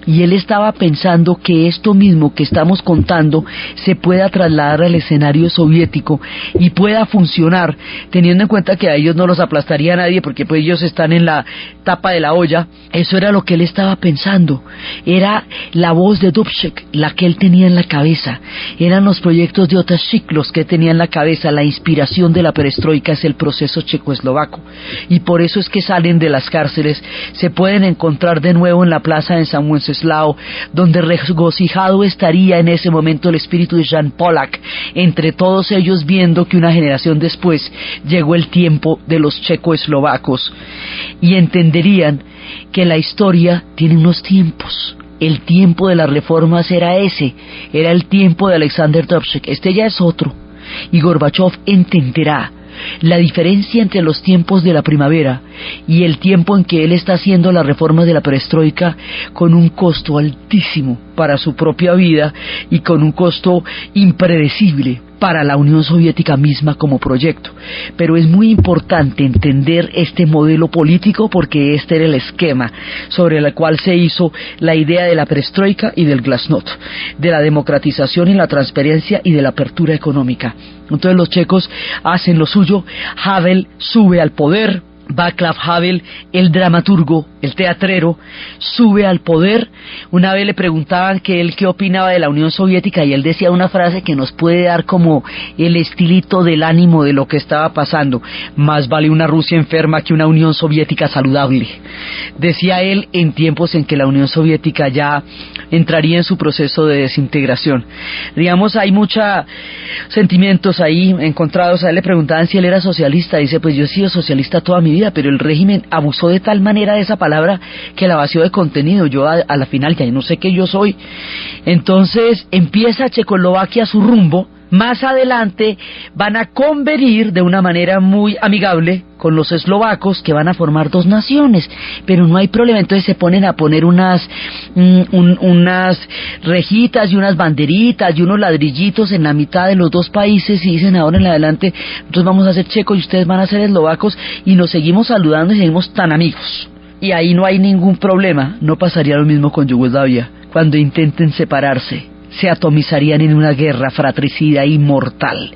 Y él estaba pensando que esto mismo que estamos contando se pueda trasladar al escenario soviético y pueda funcionar, teniendo en cuenta que a ellos no los aplastaría nadie porque pues ellos están en la tapa de la olla. Eso era lo que él estaba pensando. Era la voz de Dubček la que él tenía en la cabeza. Eran los proyectos de Otashik los que tenía en la cabeza. La inspiración de la perestroika es el proceso checoslovaco. Y por eso es que salen de las cárceles, se pueden encontrar de nuevo en la plaza de San Wenceslao, donde regocijado estaría en ese momento el espíritu de Jan Polak, entre todos ellos, viendo que una generación después llegó el tiempo de los checoslovacos, y entenderían que la historia tiene unos tiempos. El tiempo de las reformas era ese, era el tiempo de Alexander Dubček. Este ya es otro, y Gorbachov entenderá la diferencia entre los tiempos de la primavera y el tiempo en que él está haciendo las reformas de la perestroika, con un costo altísimo para su propia vida y con un costo impredecible para la Unión Soviética misma como proyecto. Pero es muy importante entender este modelo político porque este era el esquema sobre el cual se hizo la idea de la perestroika y del Glasnost, de la democratización y la transparencia y de la apertura económica. Entonces los checos hacen lo suyo. Havel sube al poder. Václav Havel, el dramaturgo, el teatrero, sube al poder. Una vez le preguntaban que él qué opinaba de la Unión Soviética y él decía una frase que nos puede dar como el estilito del ánimo de lo que estaba pasando: más vale una Rusia enferma que una Unión Soviética saludable. Decía él en tiempos en que la Unión Soviética ya entraría en su proceso de desintegración. Digamos, hay muchos sentimientos ahí encontrados. A él le preguntaban si él era socialista. Dice: pues yo he sido socialista toda mi vida, pero el régimen abusó de tal manera de esa palabra que la vació de contenido. Yo a la final ya no sé qué yo soy. Entonces empieza Checoslovaquia su rumbo. Más adelante van a convenir de una manera muy amigable con los eslovacos, que van a formar dos naciones, pero no hay problema. Entonces se ponen a poner unas rejitas y unas banderitas y unos ladrillitos en la mitad de los dos países y dicen: ahora en adelante nosotros vamos a ser checos y ustedes van a ser eslovacos, y nos seguimos saludando y seguimos tan amigos. Y ahí no hay ningún problema. No pasaría lo mismo con Yugoslavia. Cuando intenten separarse, se atomizarían en una guerra fratricida y mortal.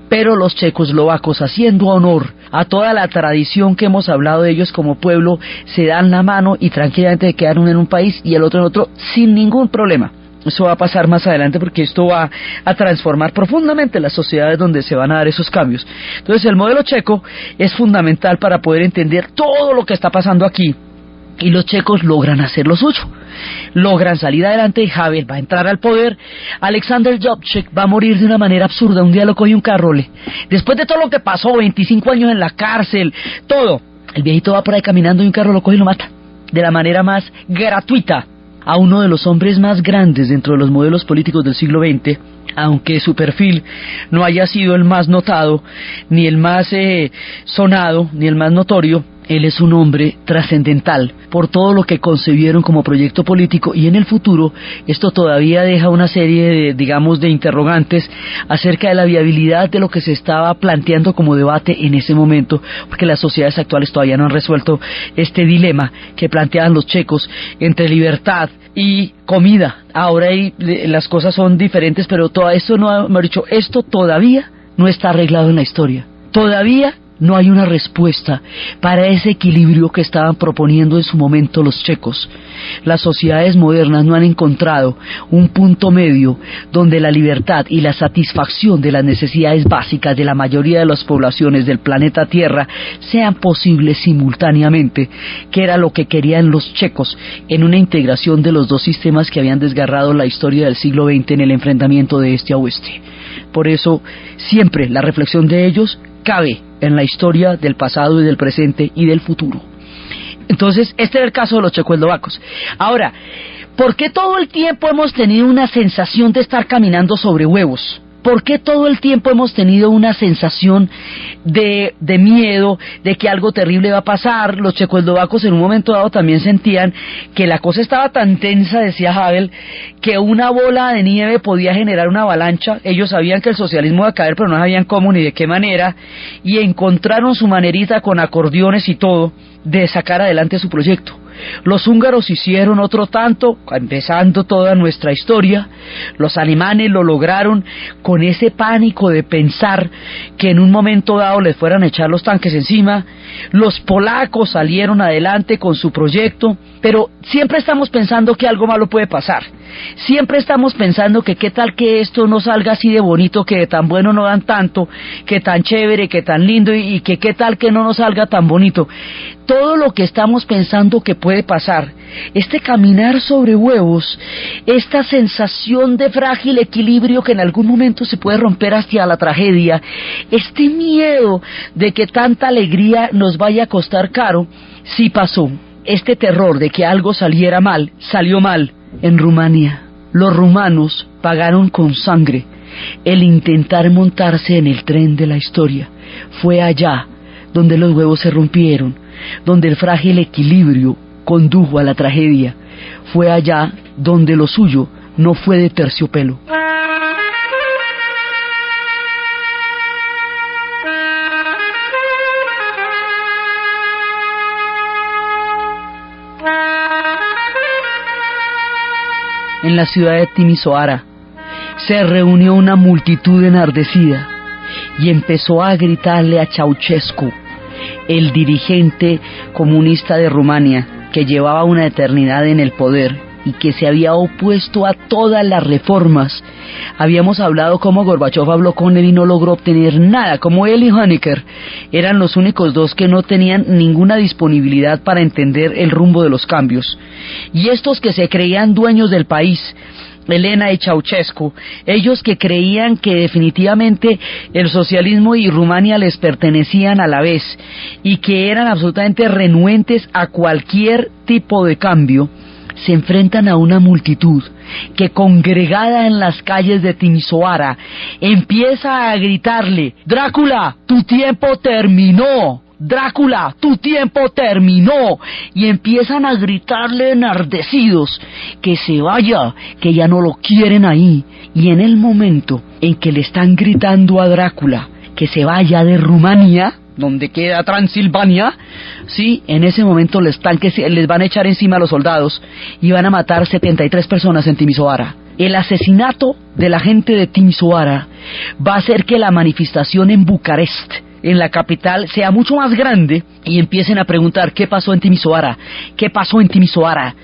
Pero los checoslovacos, haciendo honor a toda la tradición que hemos hablado de ellos como pueblo, se dan la mano y tranquilamente quedan uno en un país y el otro en otro sin ningún problema. Eso va a pasar más adelante porque esto va a transformar profundamente las sociedades donde se van a dar esos cambios. Entonces el modelo checo es fundamental para poder entender todo lo que está pasando aquí, y los checos logran hacer lo suyo, logran salir adelante y Havel va a entrar al poder. Alexander Dubček va a morir de una manera absurda. Un día lo coge un carrole, después de todo lo que pasó, 25 años en la cárcel, todo, el viejito va por ahí caminando y un carro lo coge y lo mata de la manera más gratuita a uno de los hombres más grandes dentro de los modelos políticos del siglo XX, aunque su perfil no haya sido el más notado, ni el más sonado, ni el más notorio. Él es un hombre trascendental por todo lo que concebieron como proyecto político, y en el futuro esto todavía deja una serie de interrogantes acerca de la viabilidad de lo que se estaba planteando como debate en ese momento, porque las sociedades actuales todavía no han resuelto este dilema que planteaban los checos entre libertad y comida. Ahora las cosas son diferentes, pero todo esto esto todavía no está arreglado en la historia. Todavía no hay una respuesta para ese equilibrio que estaban proponiendo en su momento los checos. Las sociedades modernas no han encontrado un punto medio donde la libertad y la satisfacción de las necesidades básicas de la mayoría de las poblaciones del planeta Tierra sean posibles simultáneamente, que era lo que querían los checos en una integración de los dos sistemas que habían desgarrado la historia del siglo XX en el enfrentamiento de este a oeste. Por eso, siempre la reflexión de ellos cabe en la historia del pasado y del presente y del futuro. Entonces, este era el caso de los checoslovacos. Ahora, ¿por qué todo el tiempo hemos tenido una sensación de estar caminando sobre huevos? ¿Por qué todo el tiempo hemos tenido una sensación de miedo, de que algo terrible va a pasar? Los checoslovacos en un momento dado también sentían que la cosa estaba tan tensa, decía Havel, que una bola de nieve podía generar una avalancha. Ellos sabían que el socialismo iba a caer, pero no sabían cómo ni de qué manera, y encontraron su manerita con acordeones y todo de sacar adelante su proyecto. Los húngaros hicieron otro tanto, empezando toda nuestra historia. Los alemanes lo lograron con ese pánico de pensar que en un momento dado les fueran a echar los tanques encima. Los polacos salieron adelante con su proyecto, pero siempre estamos pensando que algo malo puede pasar. Siempre estamos pensando que qué tal que esto no salga así de bonito, que de tan bueno no dan tanto, que tan chévere, que tan lindo, y que qué tal que no nos salga tan bonito. Todo lo que estamos pensando que puede pasar, este caminar sobre huevos, esta sensación de frágil equilibrio que en algún momento se puede romper hacia la tragedia, este miedo de que tanta alegría nos vaya a costar caro, sí pasó. Este terror de que algo saliera mal, salió mal en Rumania. Los rumanos pagaron con sangre el intentar montarse en el tren de la historia. Fue allá donde los huevos se rompieron, donde el frágil equilibrio condujo a la tragedia. Fue allá donde lo suyo no fue de terciopelo. En la ciudad de Timisoara se reunió una multitud enardecida y empezó a gritarle a Ceausescu, el dirigente comunista de Rumania, que llevaba una eternidad en el poder y que se había opuesto a todas las reformas. Habíamos hablado cómo Gorbachev habló con él y no logró obtener nada, como él y Honecker eran los únicos dos que no tenían ninguna disponibilidad para entender el rumbo de los cambios. Y estos que se creían dueños del país, Elena y Ceausescu, ellos que creían que definitivamente el socialismo y Rumania les pertenecían a la vez y que eran absolutamente renuentes a cualquier tipo de cambio, se enfrentan a una multitud que, congregada en las calles de Timisoara, empieza a gritarle: Drácula, tu tiempo terminó. Drácula, tu tiempo terminó. Y empiezan a gritarle enardecidos que se vaya, que ya no lo quieren ahí. Y en el momento en que le están gritando a Drácula que se vaya de Rumania, donde queda Transilvania, sí, en ese momento les van a echar encima a los soldados y van a matar 73 personas en Timisoara. El asesinato de la gente de Timisoara va a hacer que la manifestación en Bucarest en la capital sea mucho más grande y empiecen a preguntar ¿qué pasó en Timisoara? ¿Qué pasó en Timisoara?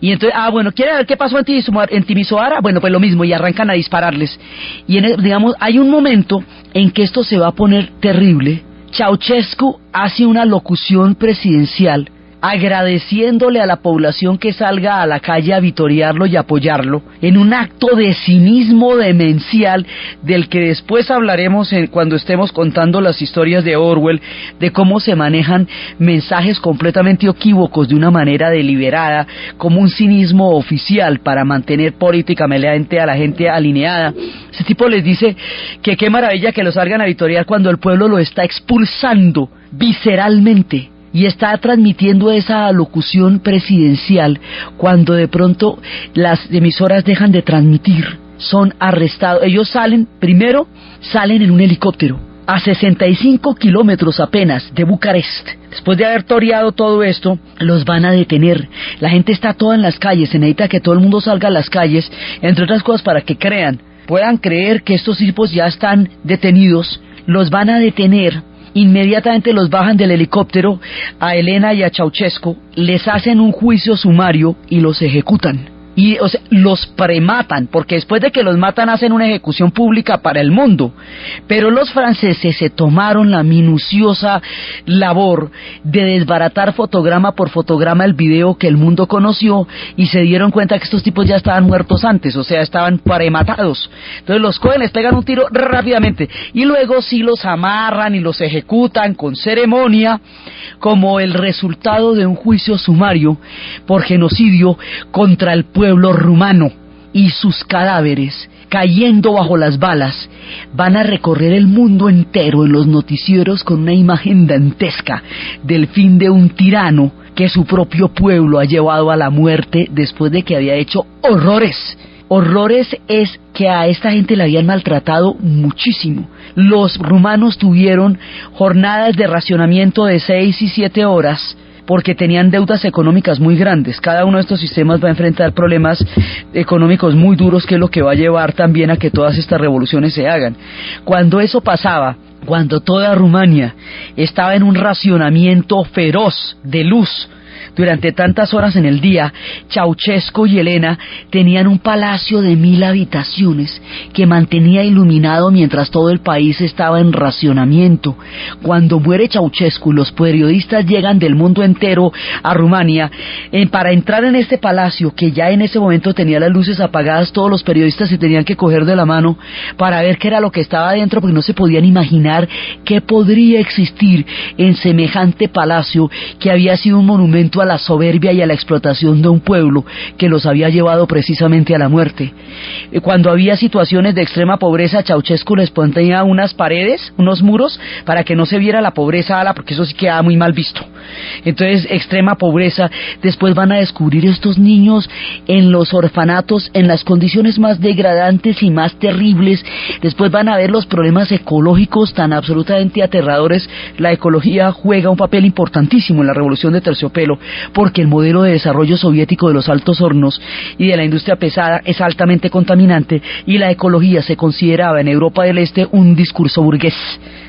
Y entonces, bueno, ¿quiere ver qué pasó en Timisoara? Bueno, pues lo mismo, y arrancan a dispararles. Y digamos, hay un momento en que esto se va a poner terrible. Ceausescu hace una locución presidencial agradeciéndole a la población que salga a la calle a vitorearlo y apoyarlo, en un acto de cinismo demencial del que después hablaremos cuando estemos contando las historias de Orwell, de cómo se manejan mensajes completamente equívocos de una manera deliberada, como un cinismo oficial para mantener políticamente a la gente alineada. Ese tipo les dice que qué maravilla que lo salgan a vitorear cuando el pueblo lo está expulsando visceralmente. Y está transmitiendo esa locución presidencial cuando de pronto las emisoras dejan de transmitir, son arrestados. Ellos primero salen en un helicóptero a 65 kilómetros apenas de Bucarest. Después de haber toreado todo esto, los van a detener. La gente está toda en las calles, se necesita que todo el mundo salga a las calles, entre otras cosas para que puedan creer que estos tipos ya están detenidos. Los van a detener. Inmediatamente los bajan del helicóptero a Elena y a Ceausescu, les hacen un juicio sumario y los ejecutan. Y los prematan, porque después de que los matan hacen una ejecución pública para el mundo. Pero los franceses se tomaron la minuciosa labor de desbaratar fotograma por fotograma el video que el mundo conoció y se dieron cuenta que estos tipos ya estaban muertos antes, o sea, estaban prematados. Entonces los cogen, les pegan un tiro rápidamente y luego sí los amarran y los ejecutan con ceremonia como el resultado de un juicio sumario por genocidio contra el pueblo rumano, y sus cadáveres, cayendo bajo las balas, van a recorrer el mundo entero en los noticieros con una imagen dantesca del fin de un tirano que su propio pueblo ha llevado a la muerte después de que había hecho horrores. Horrores es que a esta gente la habían maltratado muchísimo. Los rumanos tuvieron jornadas de racionamiento de 6 y 7 horas, porque tenían deudas económicas muy grandes. Cada uno de estos sistemas va a enfrentar problemas económicos muy duros, que es lo que va a llevar también a que todas estas revoluciones se hagan. Cuando eso pasaba, cuando toda Rumania estaba en un racionamiento feroz de luz durante tantas horas en el día, Ceausescu y Elena tenían un palacio de 1000 habitaciones que mantenía iluminado mientras todo el país estaba en racionamiento. Cuando muere Ceausescu, los periodistas llegan del mundo entero a Rumania para entrar en este palacio, que ya en ese momento tenía las luces apagadas. Todos los periodistas se tenían que coger de la mano para ver qué era lo que estaba adentro, porque no se podían imaginar qué podría existir en semejante palacio que había sido un monumento a la soberbia y a la explotación de un pueblo que los había llevado precisamente a la muerte. Cuando había situaciones de extrema pobreza, Ceausescu les ponía unas paredes, unos muros, para que no se viera la pobreza, porque eso sí quedaba muy mal visto. Entonces, extrema pobreza. Después van a descubrir estos niños en los orfanatos en las condiciones más degradantes y más terribles. Después van a ver los problemas ecológicos tan absolutamente aterradores. La ecología juega un papel importantísimo en la revolución de Terciopelo, porque el modelo de desarrollo soviético de los altos hornos y de la industria pesada es altamente contaminante, y la ecología se consideraba en Europa del Este un discurso burgués,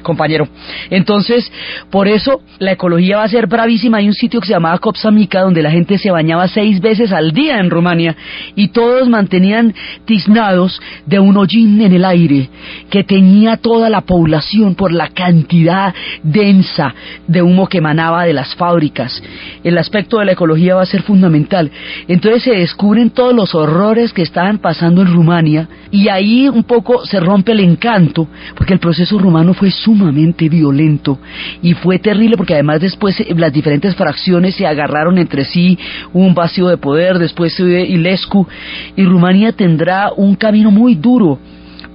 compañero. Entonces, por eso la ecología va a ser bravísima. Hay un sitio que se llamaba Copsamica, donde la gente se bañaba 6 veces al día en Rumania, y todos mantenían tiznados de un hollín en el aire que teñía toda la población por la cantidad densa de humo que emanaba de las fábricas. El aspecto de la ecología va a ser fundamental. Entonces se descubren todos los horrores que estaban pasando en Rumania, y ahí un poco se rompe el encanto, porque el proceso rumano fue sumamente violento y fue terrible, porque además después las diferentes fracciones se agarraron entre sí, hubo un vacío de poder, después Ilescu, y Rumania tendrá un camino muy duro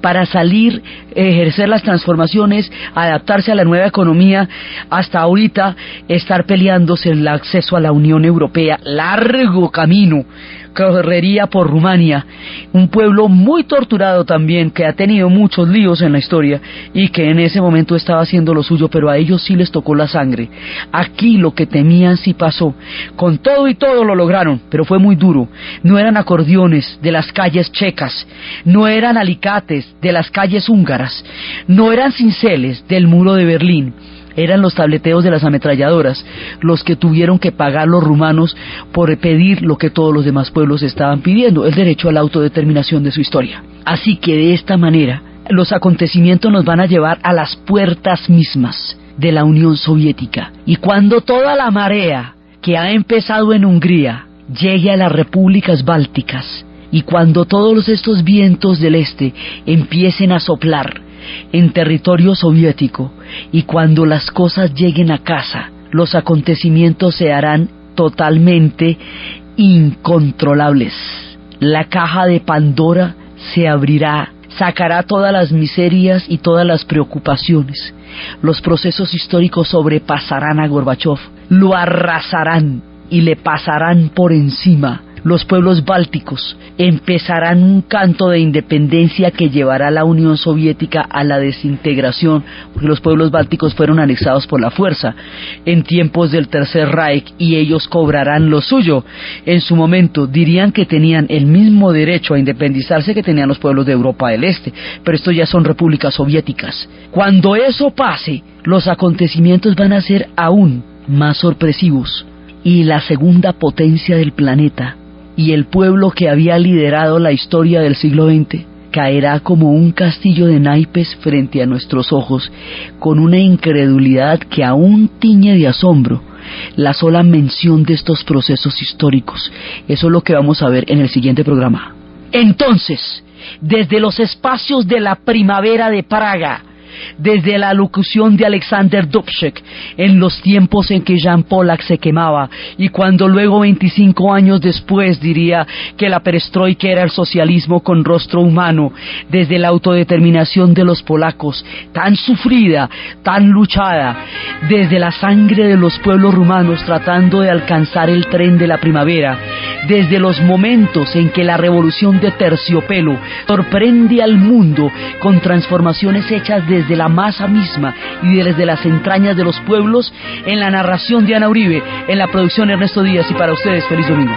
para salir, ejercer las transformaciones, adaptarse a la nueva economía, hasta ahorita estar peleándose el acceso a la Unión Europea. Largo camino correría por Rumania, un pueblo muy torturado también, que ha tenido muchos líos en la historia y que en ese momento estaba haciendo lo suyo, pero a ellos sí les tocó la sangre. Aquí lo que temían sí pasó. Con todo y todo lo lograron, pero fue muy duro. No eran acordeones de las calles checas, no eran alicates de las calles húngaras no eran cinceles del muro de Berlín, eran los tableteos de las ametralladoras los que tuvieron que pagar los rumanos por pedir lo que todos los demás pueblos estaban pidiendo, el derecho a la autodeterminación de su historia. Así que de esta manera los acontecimientos nos van a llevar a las puertas mismas de la Unión Soviética, y cuando toda la marea que ha empezado en Hungría llegue a las repúblicas bálticas, y cuando todos estos vientos del este empiecen a soplar en territorio soviético, y cuando las cosas lleguen a casa, los acontecimientos se harán totalmente incontrolables. La caja de Pandora se abrirá, sacará todas las miserias y todas las preocupaciones. Los procesos históricos sobrepasarán a Gorbachov, lo arrasarán y le pasarán por encima. Los pueblos bálticos empezarán un canto de independencia que llevará a la Unión Soviética a la desintegración, porque los pueblos bálticos fueron anexados por la fuerza en tiempos del Tercer Reich, y ellos cobrarán lo suyo. En su momento dirían que tenían el mismo derecho a independizarse que tenían los pueblos de Europa del Este, pero estos ya son repúblicas soviéticas. Cuando eso pase, los acontecimientos van a ser aún más sorpresivos, y la segunda potencia del planeta y el pueblo que había liderado la historia del siglo XX caerá como un castillo de naipes frente a nuestros ojos, con una incredulidad que aún tiñe de asombro la sola mención de estos procesos históricos. Eso es lo que vamos a ver en el siguiente programa. Entonces, desde los espacios de la primavera de Praga, desde la locución de Alexander Dubček en los tiempos en que Jan Polak se quemaba, y cuando luego 25 años después diría que la perestroika era el socialismo con rostro humano, desde la autodeterminación de los polacos, tan sufrida, tan luchada, desde la sangre de los pueblos rumanos tratando de alcanzar el tren de la primavera, desde los momentos en que la revolución de terciopelo sorprende al mundo con transformaciones hechas desde la masa misma y desde las entrañas de los pueblos, en la narración de Ana Uribe, en la producción Ernesto Díaz, y para ustedes feliz domingo.